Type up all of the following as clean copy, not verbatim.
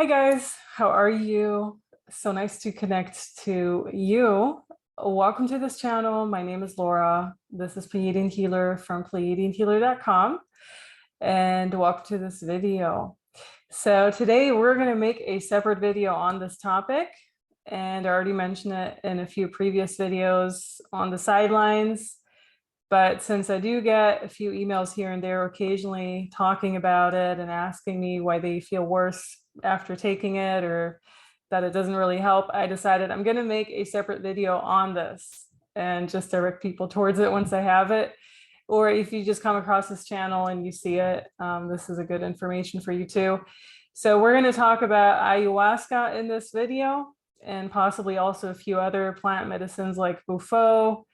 Hi guys, how are you? So nice to connect to you. Welcome to this channel. My name is Laura. This is Pleiadian Healer from PleiadianHealer.com, and welcome to this video. So today we're going to make a separate video on this topic, and I already mentioned it in a few previous videos on the sidelines. But since I do get a few emails here and there occasionally talking about it and asking me why they feel worse after taking it or that it doesn't really help, I decided I'm going to make a separate video on this and just direct people towards it once I have it. Or if you just come across this channel and you see it, this is a good information for you too. So we're going to talk about ayahuasca in this video and possibly also a few other plant medicines like Buffo.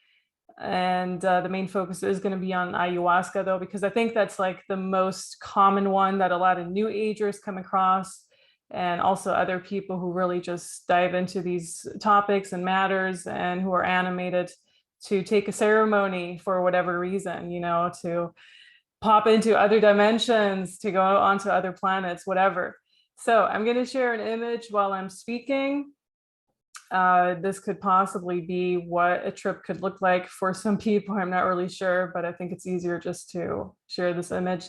And the main focus is going to be on ayahuasca though, because I think that's like the most common one that a lot of new agers come across, and also other people who really just dive into these topics and matters and who are animated to take a ceremony for whatever reason, you know, to pop into other dimensions, to go onto other planets, whatever. So I'm going to share an image while I'm speaking. This could possibly be what a trip could look like for some people. I'm not really sure, but I think it's easier just to share this image.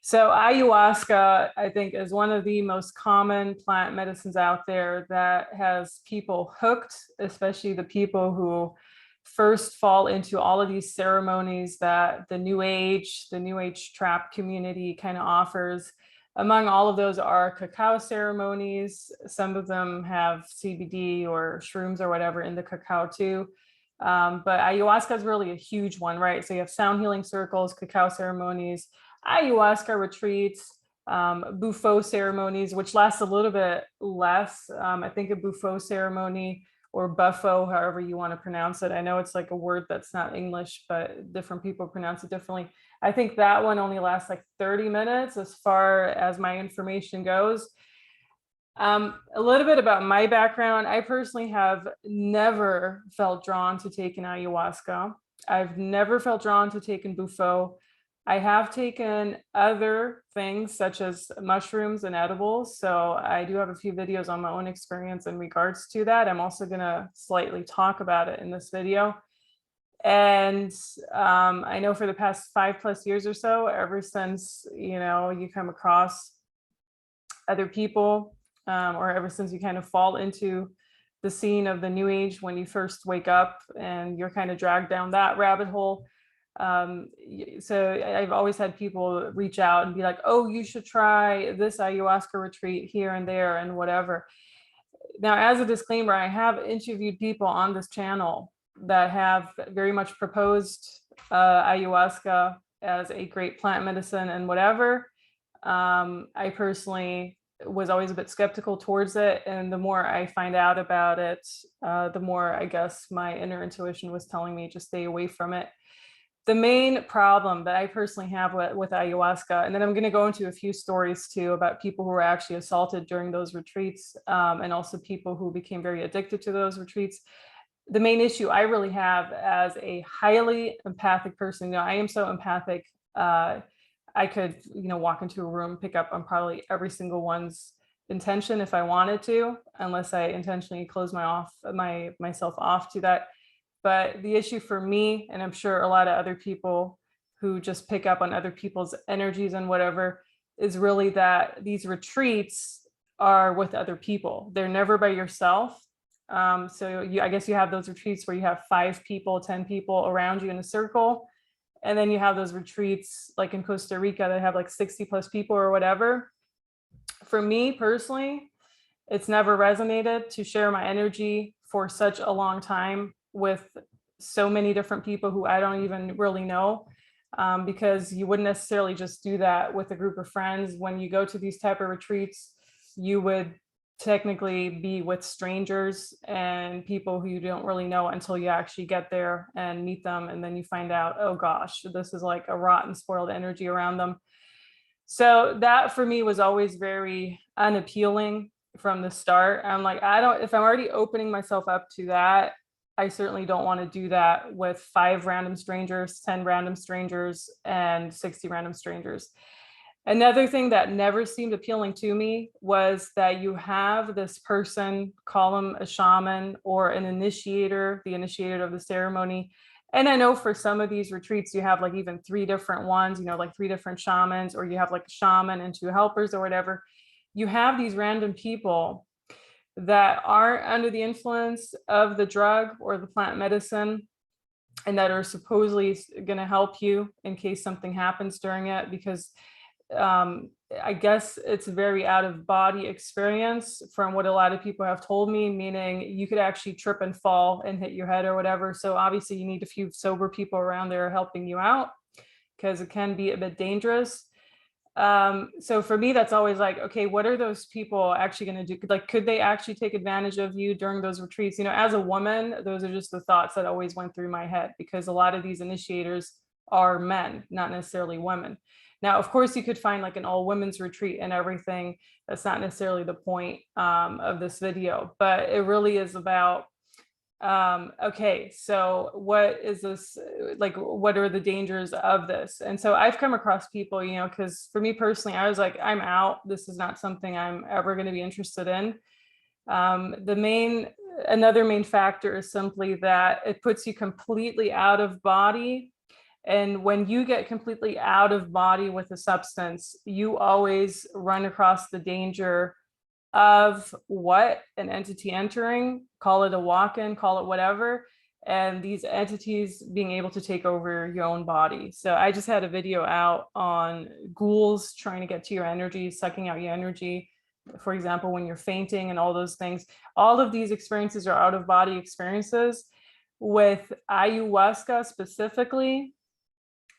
So ayahuasca, I think, is one of the most common plant medicines out there that has people hooked, especially the people who first fall into all of these ceremonies that the New Age trap community kind of offers. Among all of those are cacao ceremonies. Some of them have CBD or shrooms or whatever in the cacao too. But ayahuasca is really a huge one, right? So you have sound healing circles, cacao ceremonies, ayahuasca retreats, Buffo ceremonies, which last a little bit less. I think a Buffo ceremony or Buffo, however you want to pronounce it. I know it's like a word that's not English, but different people pronounce it differently. I think that one only lasts like 30 minutes as far as my information goes. A little bit about my background. I personally have never felt drawn to taking ayahuasca. I've never felt drawn to taking Buffo. I have taken other things such as mushrooms and edibles. So I do have a few videos on my own experience in regards to that. I'm also going to slightly talk about it in this video. And I know for the past 5+ years or so, ever since, you know, you come across other people or ever since you kind of fall into the scene of the New Age when you first wake up and you're kind of dragged down that rabbit hole. So I've always had people reach out and be like, oh, you should try this ayahuasca retreat here and there and whatever. Now, as a disclaimer, I have interviewed people on this channel that have very much proposed ayahuasca as a great plant medicine and whatever. I personally was always a bit skeptical towards it. And the more I find out about it, the more I guess my inner intuition was telling me just stay away from it. The main problem that I personally have with ayahuasca, and then I'm going to go into a few stories too about people who were actually assaulted during those retreats, and also people who became very addicted to those retreats. The main issue I really have as a highly empathic person, you know, I am so empathic. I could, you know, walk into a room, pick up on probably every single one's intention if I wanted to, unless I intentionally close myself off to that. But the issue for me, and I'm sure a lot of other people who just pick up on other people's energies and whatever, is really that these retreats are with other people. They're never by yourself. So I guess you have those retreats where you have 5 people, 10 people around you in a circle. And then you have those retreats like in Costa Rica that have like 60+ people or whatever. For me personally, it's never resonated to share my energy for such a long time with so many different people who I don't even really know, because you wouldn't necessarily just do that with a group of friends. When you go to these type of retreats, you would technically be with strangers and people who you don't really know until you actually get there and meet them. And then you find out, oh gosh, this is like a rotten, spoiled energy around them. So that for me was always very unappealing from the start. I'm like, if I'm already opening myself up to that, I certainly don't want to do that with 5 random strangers, 10 random strangers, and 60 random strangers. Another thing that never seemed appealing to me was that you have this person, call them a shaman or an initiator, the initiator of the ceremony. And I know for some of these retreats, you have like even 3 different ones, you know, like 3 different shamans, or you have like a shaman and 2 helpers or whatever. You have these random people that aren't under the influence of the drug or the plant medicine, and that are supposedly going to help you in case something happens during it, because I guess it's a very out of body experience from what a lot of people have told me, meaning you could actually trip and fall and hit your head or whatever. So obviously you need a few sober people around there helping you out, because it can be a bit dangerous. So for me, that's always like, okay, what are those people actually going to do? Like, could they actually take advantage of you during those retreats? You know, as a woman, those are just the thoughts that always went through my head, because a lot of these initiators are men, not necessarily women. Now, of course, you could find like an all women's retreat and everything. That's not necessarily the point of this video, but it really is about, okay, so what is this, like, what are the dangers of this? And so I've come across people, you know, because for me personally, I was like, I'm out. This is not something I'm ever going to be interested in. Another main factor is simply that it puts you completely out of body. And when you get completely out of body with a substance, you always run across the danger of what? An entity entering, call it a walk-in, call it whatever, and these entities being able to take over your own body. So I just had a video out on ghouls trying to get to your energy, sucking out your energy. For example, when you're fainting and all those things, all of these experiences are out of body experiences. With ayahuasca specifically,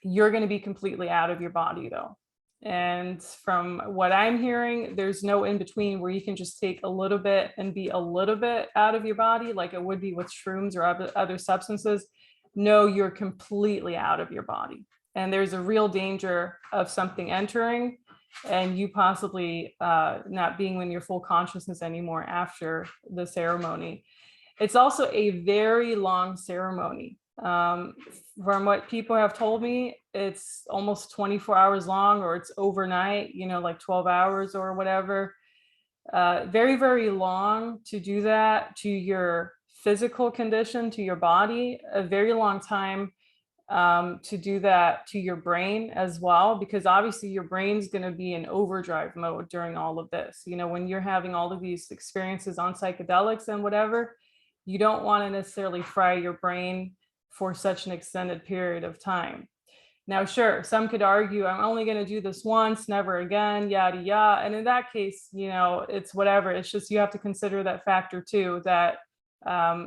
you're going to be completely out of your body though. And from what I'm hearing, there's no in between where you can just take a little bit and be a little bit out of your body, like it would be with shrooms or other substances. No, you're completely out of your body. And there's a real danger of something entering and you possibly not being in your full consciousness anymore after the ceremony. It's also a very long ceremony. From what people have told me, it's almost 24 hours long, or it's overnight, you know, like 12 hours or whatever. Very, very long to do that to your physical condition, to your body, a very long time to do that to your brain as well, because obviously your brain's going to be in overdrive mode during all of this. You know, when you're having all of these experiences on psychedelics and whatever, you don't want to necessarily fry your brain for such an extended period of time. Now, sure, some could argue, I'm only going to do this once, never again, yada, yada. And in that case, you know, it's whatever. It's just, you have to consider that factor too, that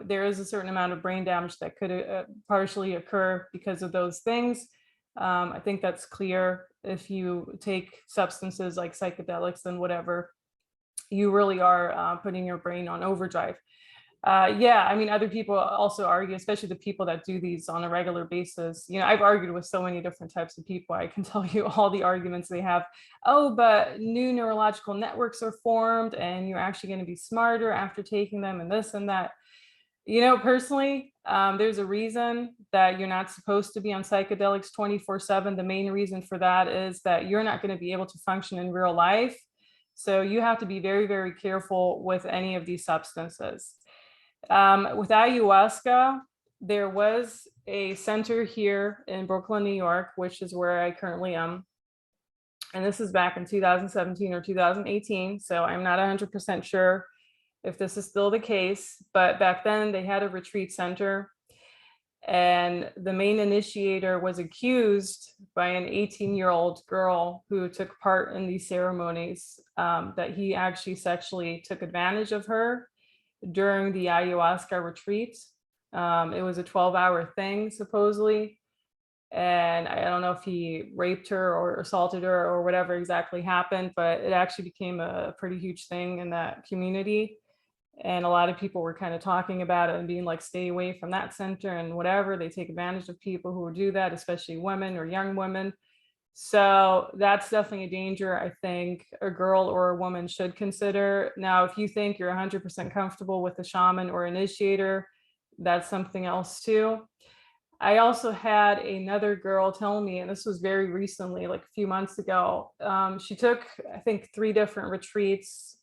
there is a certain amount of brain damage that could partially occur because of those things. I think that's clear. If you take substances like psychedelics and whatever, you really are putting your brain on overdrive. Yeah, I mean, other people also argue, especially the people that do these on a regular basis. You know, I've argued with so many different types of people. I can tell you all the arguments they have. Oh, but new neurological networks are formed and you're actually going to be smarter after taking them and this and that. You know, personally, there's a reason that you're not supposed to be on psychedelics 24/7. The main reason for that is that you're not going to be able to function in real life. So you have to be very, very careful with any of these substances. With ayahuasca, there was a center here in Brooklyn, New York, which is where I currently am. And this is back in 2017 or 2018. So I'm not 100% sure if this is still the case, but back then they had a retreat center. And the main initiator was accused by an 18-year-old girl who took part in these ceremonies that he actually sexually took advantage of her during the ayahuasca retreat. It was a 12-hour thing, supposedly. And I don't know if he raped her or assaulted her or whatever exactly happened, but it actually became a pretty huge thing in that community. And a lot of people were kind of talking about it and being like, stay away from that center and whatever. They take advantage of people who do that, especially women or young women. So that's definitely a danger I think a girl or a woman should consider. Now, if you think you're 100% comfortable with a shaman or initiator, that's something else too. I also had another girl tell me, and this was very recently, like a few months ago, she took, I think, 3 different retreats.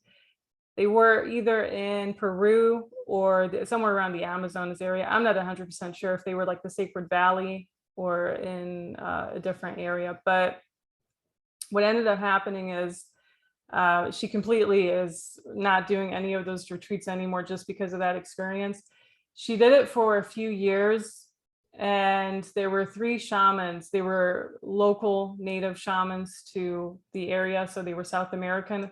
They were either in Peru or somewhere around the Amazonas area. I'm not 100% sure if they were like the Sacred Valley or in a different area. But what ended up happening is she completely is not doing any of those retreats anymore just because of that experience. She did it for a few years, and there were 3 shamans. They were local native shamans to the area, so they were South American.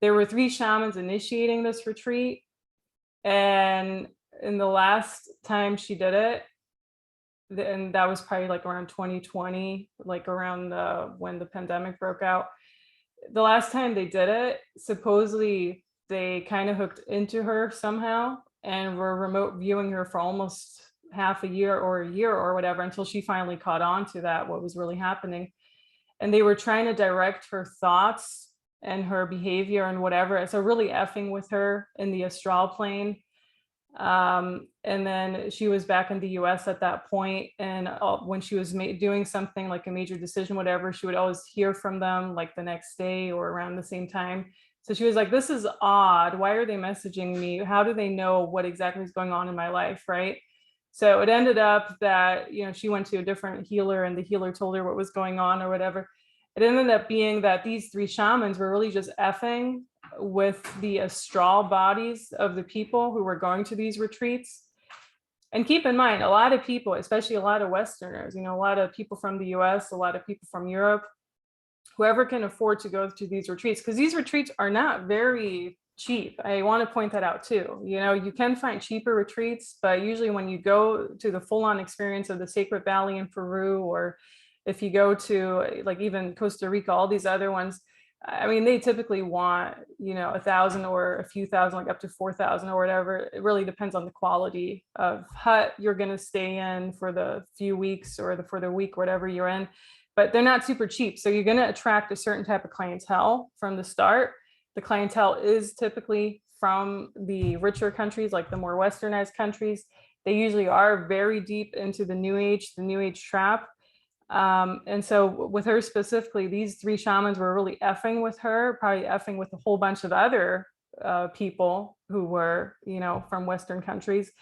There were 3 shamans initiating this retreat, and in the last time she did it, and that was probably like around 2020, like around when the pandemic broke out. The last time they did it, supposedly they kind of hooked into her somehow and were remote viewing her for almost half a year or whatever, until she finally caught on to that, what was really happening. And they were trying to direct her thoughts and her behavior and whatever. So really effing with her in the astral plane. And then she was back in the US at that point, and when she was doing something like a major decision, whatever, she would always hear from them like the next day or around the same time. So she was like, this is odd, why are they messaging me? How do they know what exactly is going on in my life, right? So it ended up that, you know, she went to a different healer, and the healer told her what was going on or whatever. It ended up being that these 3 shamans were really just effing with the astral bodies of the people who were going to these retreats. And keep in mind, a lot of people, especially a lot of Westerners, you know, a lot of people from the US, a lot of people from Europe, whoever can afford to go to these retreats, because these retreats are not very cheap. I want to point that out too. You know, you can find cheaper retreats, but usually when you go to the full-on experience of the Sacred Valley in Peru, or if you go to like even Costa Rica, all these other ones, I mean, they typically want, you know, 1,000 or a few thousand, like up to 4,000 or whatever. It really depends on the quality of hut you're going to stay in for the few weeks or for the week, whatever you're in. But they're not super cheap. So you're going to attract a certain type of clientele from the start. The clientele is typically from the richer countries, like the more westernized countries. They usually are very deep into the new age trap. And so with her specifically, these 3 shamans were really effing with her, probably effing with a whole bunch of other people who were, you know, from Western countries,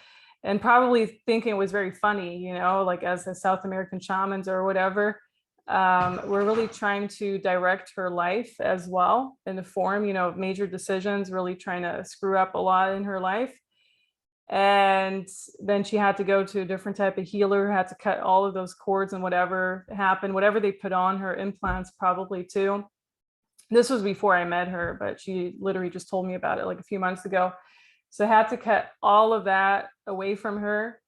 and probably thinking it was very funny, you know, like as the South American shamans or whatever, we're really trying to direct her life as well in the form, you know, of major decisions, really trying to screw up a lot in her life. And then she had to go to a different type of healer, had to cut all of those cords and whatever happened, whatever they put on her, implants probably too. This was before I met her, but she literally just told me about it like a few months ago. So I had to cut all of that away from her.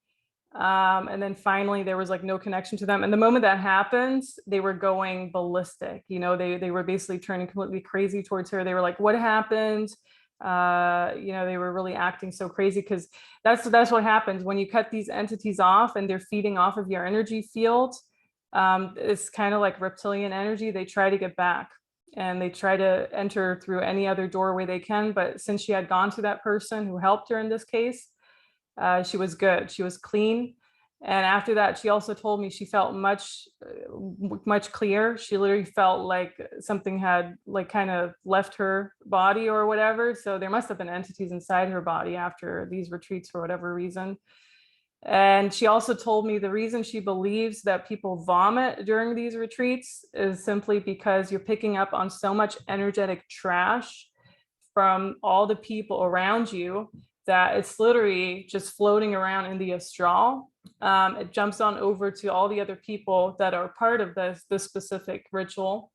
And then finally there was like no connection to them. And the moment that happens, they were going ballistic. You know, they were basically turning completely crazy towards her. They were like, what happened? You know, they were really acting so crazy, because that's what happens when you cut these entities off and they're feeding off of your energy field. It's kind of like reptilian energy. They try to get back and they try to enter through any other doorway they can. But since she had gone to that person who helped her in this case, she was good, she was clean. And after that, she also told me she felt much clearer. She literally felt like something had like kind of left her body or whatever. So there must have been entities inside her body after these retreats for whatever reason. And she also told me the reason she believes that people vomit during these retreats is simply because you're picking up on so much energetic trash from all the people around you that it's literally just floating around in the astral. It jumps on over to all the other people that are part of this specific ritual,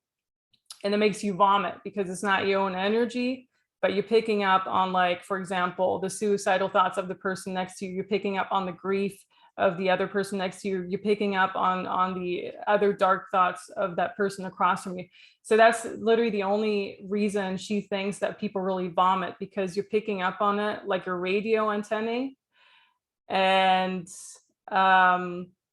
and it makes you vomit because it's not your own energy, but you're picking up on, like, for example, the suicidal thoughts of the person next to you. You're picking up on the grief of the other person next to you. You're picking up on the other dark thoughts of that person across from you. So that's literally the only reason she thinks that people really vomit, because you're picking up on it like your radio antennae. And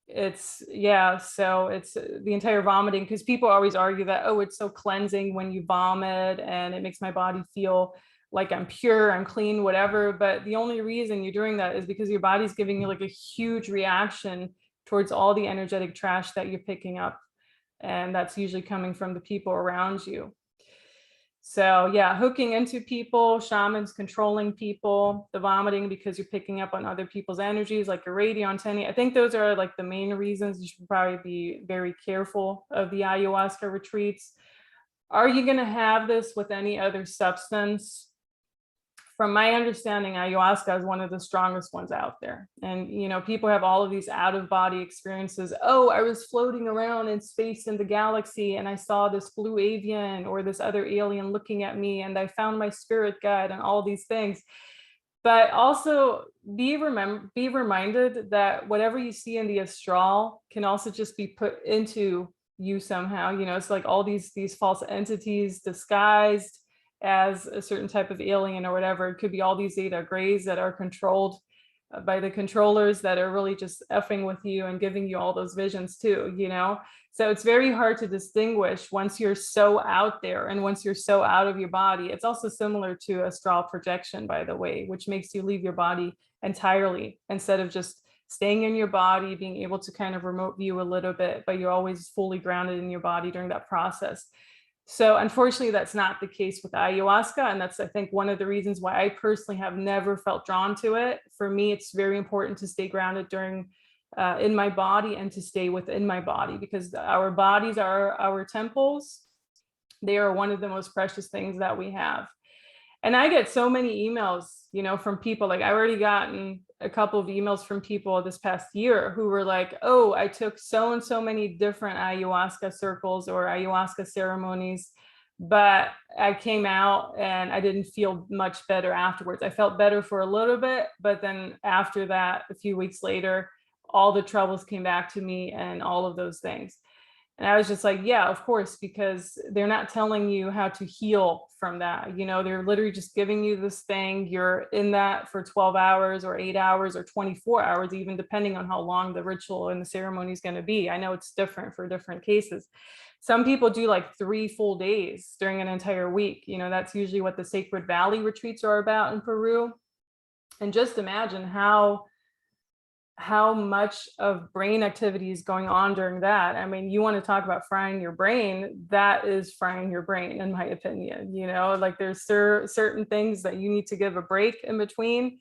it's, yeah, so it's the entire vomiting, because people always argue that, oh, it's so cleansing when you vomit and it makes my body feel like I'm pure, I'm clean, whatever. But the only reason you're doing that is because your body's giving you like a huge reaction towards all the energetic trash that you're picking up. And that's usually coming from the people around you. So yeah, hooking into people, shamans controlling people, the vomiting because you're picking up on other people's energies, like your radio antennae. I think those are like the main reasons you should probably be very careful of the ayahuasca retreats. Are you going to have this with any other substance? From my understanding, ayahuasca is one of the strongest ones out there. And, you know, people have all of these out of body experiences. Oh, I was floating around in space in the galaxy and I saw this blue avian or this other alien looking at me and I found my spirit guide and all these things. But also be reminded that whatever you see in the astral can also just be put into you somehow. You know, it's like all these false entities disguised as a certain type of alien or whatever. It could be all these Zeta Greys that are controlled by the controllers that are really just effing with you and giving you all those visions too, you know? So it's very hard to distinguish once you're so out there and once you're so out of your body. It's also similar to astral projection, by the way, which makes you leave your body entirely instead of just staying in your body, being able to kind of remote view a little bit, but you're always fully grounded in your body during that process. So unfortunately, that's not the case with ayahuasca. And that's, I think, one of the reasons why I personally have never felt drawn to it. For me, it's very important to stay grounded during in my body and to stay within my body, because our bodies are our temples. They are one of the most precious things that we have. And I get so many emails, you know, from people. Like I've already gotten a couple of emails from people this past year who were like, oh, I took so and so many different ayahuasca circles or ayahuasca ceremonies, but I came out and I didn't feel much better afterwards. I felt better for a little bit, but then after that, a few weeks later, all the troubles came back to me and all of those things. And I was just like, yeah, of course, because they're not telling you how to heal from that. You know, they're literally just giving you this thing. You're in that for 12 hours or 8 hours or 24 hours, even depending on how long the ritual and the ceremony is going to be. I know it's different for different cases. Some people do like 3 full days during an entire week. You know, that's usually what the Sacred Valley retreats are about in Peru. And just imagine how much of brain activity is going on during that. I mean, you want to talk about frying your brain, that is frying your brain, in my opinion. You know, like there's certain things that you need to give a break in between,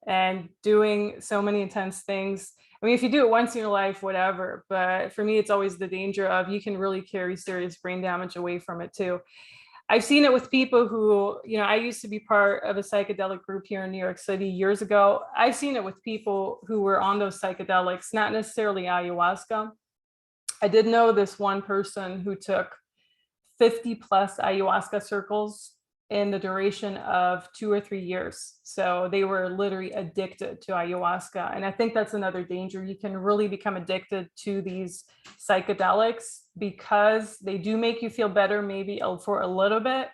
and doing so many intense things. I mean, if you do it once in your life, whatever, but for me, it's always the danger of you can really carry serious brain damage away from it too. I've seen it with people who, you know, I used to be part of a psychedelic group here in New York City years ago. I've seen it with people who were on those psychedelics, not necessarily ayahuasca. I did know this one person who took 50 plus ayahuasca circles in the duration of 2 or 3 years. So they were literally addicted to ayahuasca. And I think that's another danger. You can really become addicted to these psychedelics because they do make you feel better, maybe for a little bit.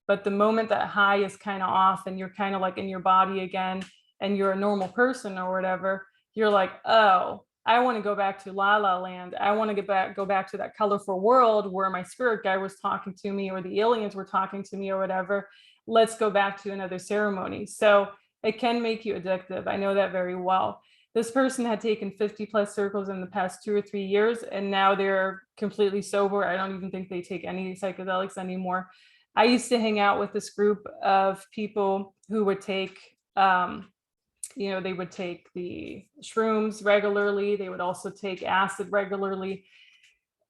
But the moment that high is kind of off and you're kind of like in your body again and you're a normal person or whatever, you're like, oh, I want to go back to La La Land. I want to go back to that colorful world where my spirit guide was talking to me or the aliens were talking to me or whatever. Let's go back to another ceremony. So it can make you addictive. I know that very well. This person had taken 50 plus circles in the past 2 or 3 years, and now they're completely sober. I don't even think they take any psychedelics anymore. I used to hang out with this group of people who would take you know, they would take the shrooms regularly. They would also take acid regularly.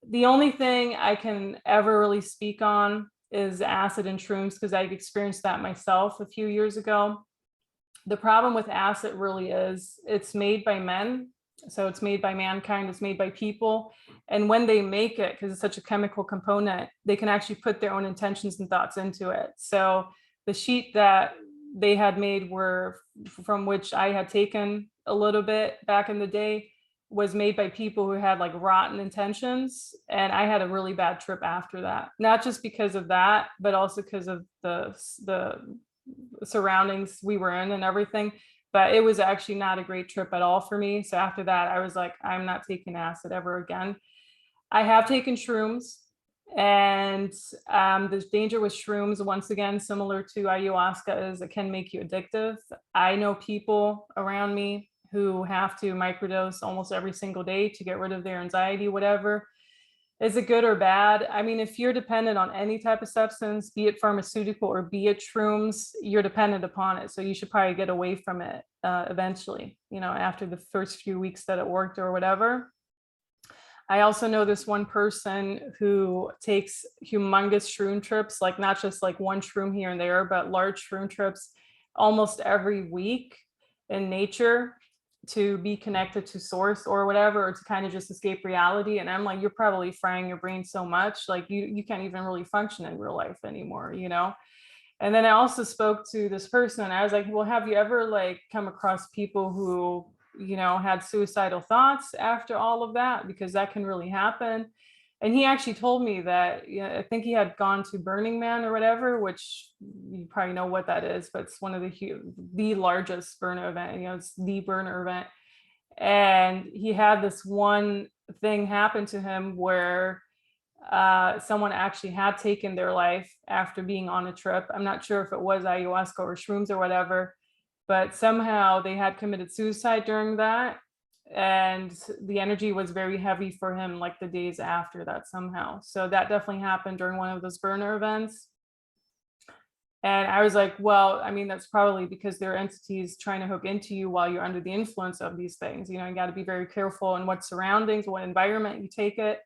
The only thing I can ever really speak on is acid and shrooms because I've experienced that myself a few years ago. The problem with acid really is it's made by men. So it's made by mankind, it's made by people. And when they make it, because it's such a chemical component, they can actually put their own intentions and thoughts into it. So the sheet that they had made were from which I had taken a little bit back in the day was made by people who had like rotten intentions. And I had a really bad trip after that, not just because of that, but also because of the surroundings we were in and everything. But it was actually not a great trip at all for me. So after that, I was like, I'm not taking acid ever again. I have taken shrooms. And the danger with shrooms, once again, similar to ayahuasca, is it can make you addictive. I know people around me who have to microdose almost every single day to get rid of their anxiety, whatever. Is it good or bad? I mean, if you're dependent on any type of substance, be it pharmaceutical or be it shrooms, you're dependent upon it. So you should probably get away from it eventually, you know, after the first few weeks that it worked or whatever. I also know this one person who takes humongous shroom trips, like not just like one shroom here and there, but large shroom trips almost every week in nature to be connected to source or whatever, or to kind of just escape reality. And I'm like, you're probably frying your brain so much, like you can't even really function in real life anymore, you know? And then I also spoke to this person and I was like, well, have you ever like come across people who, you know, had suicidal thoughts after all of that? Because that can really happen. And he actually told me that, you know, I think he had gone to Burning Man or whatever, which you probably know what that is, but it's one of the largest burner event, you know, it's the burner event. And he had this one thing happen to him where someone actually had taken their life after being on a trip. I'm not sure if it was ayahuasca or shrooms or whatever, but somehow they had committed suicide during that. And the energy was very heavy for him, like the days after that somehow. So that definitely happened during one of those burner events. And I was like, well, I mean, that's probably because there are entities trying to hook into you while you're under the influence of these things. You know, you got to be very careful in what surroundings, what environment you take it.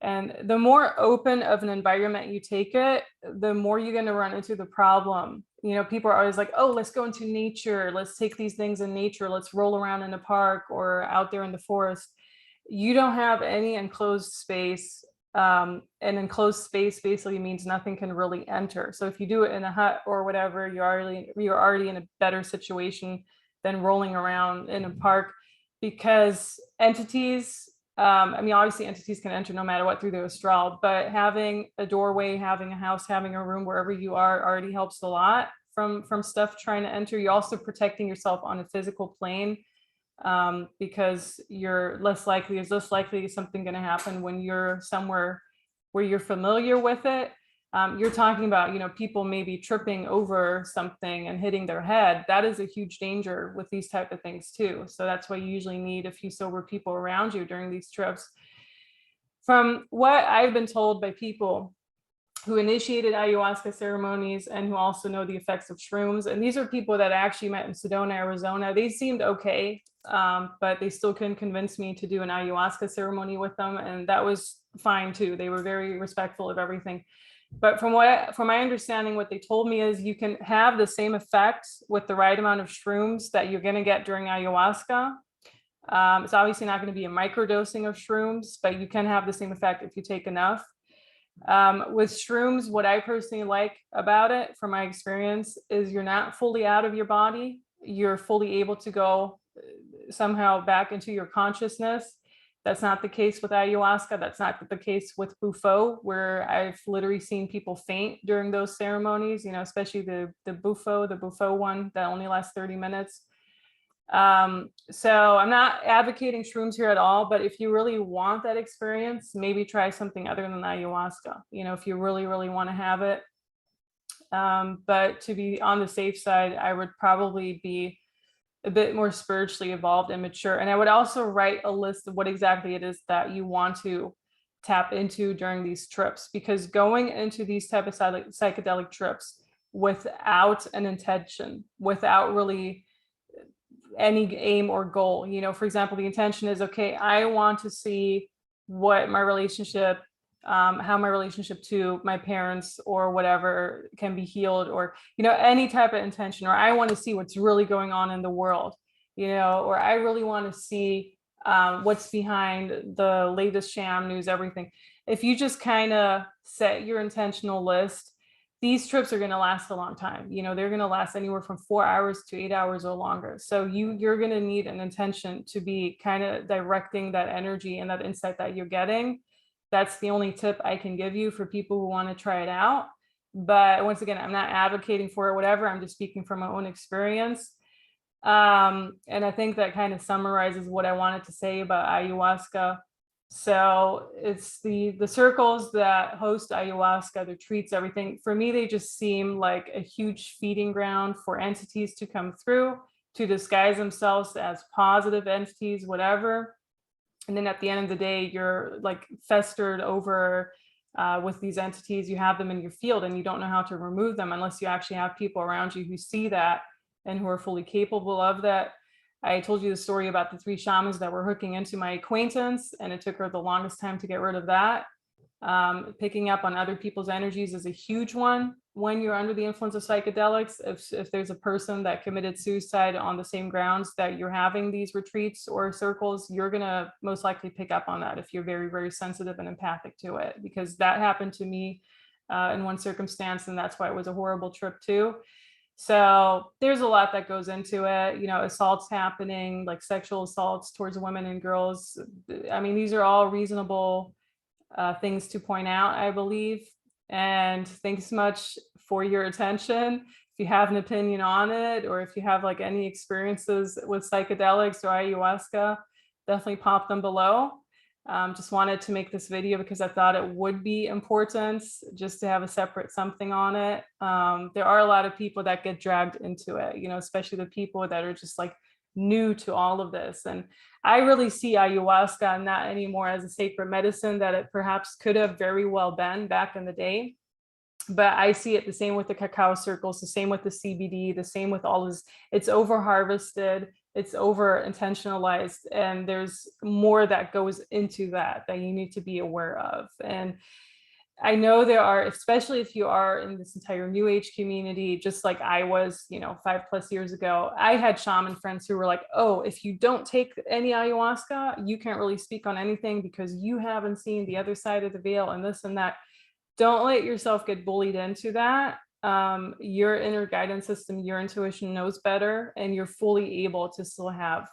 And the more open of an environment you take it, the more you're going to run into the problem. You know, people are always like, oh, let's go into nature. Let's take these things in nature. Let's roll around in a park or out there in the forest. You don't have any enclosed space. An enclosed space basically means nothing can really enter. So if you do it in a hut or whatever, you're already in a better situation than rolling around in a park, because entities, I mean, obviously entities can enter no matter what through the astral, but having a doorway, having a house, having a room wherever you are already helps a lot from stuff trying to enter. You're also protecting yourself on a physical plane, because there's less likely something going to happen when you're somewhere where you're familiar with it. You're talking about, you know, people maybe tripping over something and hitting their head. That is a huge danger with these type of things too. So that's why you usually need a few sober people around you during these trips. From what I've been told by people who initiated ayahuasca ceremonies and who also know the effects of shrooms, and these are people that I actually met in Sedona, Arizona, they seemed okay, but they still couldn't convince me to do an ayahuasca ceremony with them, and that was fine too. They were very respectful of everything. But from my understanding, what they told me is you can have the same effects with the right amount of shrooms that you're going to get during ayahuasca. It's obviously not going to be a microdosing of shrooms, but you can have the same effect if you take enough. With shrooms, what I personally like about it, from my experience, is you're not fully out of your body. You're fully able to go somehow back into your consciousness. That's not the case with ayahuasca. That's not the case with Buffo, where I've literally seen people faint during those ceremonies, you know, especially the Buffo one that only lasts 30 minutes. So I'm not advocating shrooms here at all, but if you really want that experience, maybe try something other than ayahuasca, you know, if you really, really want to have it. But to be on the safe side, I would probably be a bit more spiritually evolved and mature. And I would also write a list of what exactly it is that you want to tap into during these trips, because going into these type of psychedelic trips without an intention, without really any aim or goal, you know, for example, the intention is, okay, I want to see what my relationship, how my relationship to my parents or whatever can be healed, or, you know, any type of intention, or I want to see what's really going on in the world, you know, or I really want to see what's behind the latest sham news, everything. If you just kind of set your intentional list, these trips are going to last a long time. You know, they're going to last anywhere from 4 hours to 8 hours or longer. So you're going to need an intention to be kind of directing that energy and that insight that you're getting. That's the only tip I can give you for people who want to try it out. But once again, I'm not advocating for it, whatever. I'm just speaking from my own experience. And I think that kind of summarizes what I wanted to say about ayahuasca. So it's the circles that host ayahuasca, the retreats, everything. For me, they just seem like a huge feeding ground for entities to come through, to disguise themselves as positive entities, whatever. And then at the end of the day, you're like festered over with these entities. You have them in your field and you don't know how to remove them unless you actually have people around you who see that and who are fully capable of that. I told you the story about the 3 shamans that were hooking into my acquaintance, and it took her the longest time to get rid of that. Picking up on other people's energies is a huge one when you're under the influence of psychedelics. If there's a person that committed suicide on the same grounds that you're having these retreats or circles, you're going to most likely pick up on that if you're very, very sensitive and empathic to it, because that happened to me in one circumstance, and that's why it was a horrible trip too. So there's a lot that goes into it, you know, assaults happening, like sexual assaults towards women and girls. I mean, these are all reasonable things to point out, I believe. And thanks so much for your attention. If you have an opinion on it, or if you have like any experiences with psychedelics or ayahuasca, definitely pop them below. Just wanted to make this video because I thought it would be important just to have a separate something on it. There are a lot of people that get dragged into it, you know, especially the people that are just like new to all of this. And I really see ayahuasca not anymore as a sacred medicine that it perhaps could have very well been back in the day. But I see it the same with the cacao circles, the same with the CBD, the same with all this. It's over harvested, it's over intentionalized, and there's more that goes into that you need to be aware of. And I know there are, especially if you are in this entire new age community, just like I was, you know, 5+ years ago, I had shaman friends who were like, oh, if you don't take any ayahuasca, you can't really speak on anything because you haven't seen the other side of the veil and this and that. Don't let yourself get bullied into that. Your inner guidance system, your intuition knows better, and you're fully able to still have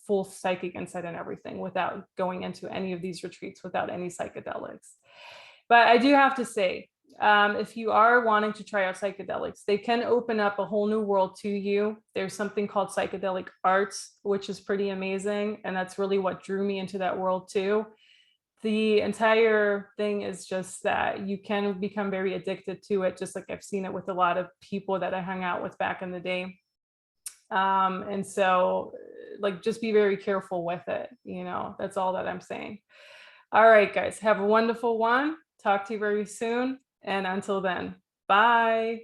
full psychic insight and everything without going into any of these retreats, without any psychedelics. But I do have to say, if you are wanting to try out psychedelics, they can open up a whole new world to you. There's something called psychedelic arts, which is pretty amazing. And that's really what drew me into that world too. The entire thing is just that you can become very addicted to it, just like I've seen it with a lot of people that I hung out with back in the day. And so like, just be very careful with it. You know, that's all that I'm saying. All right, guys, have a wonderful one. Talk to you very soon. And until then, bye.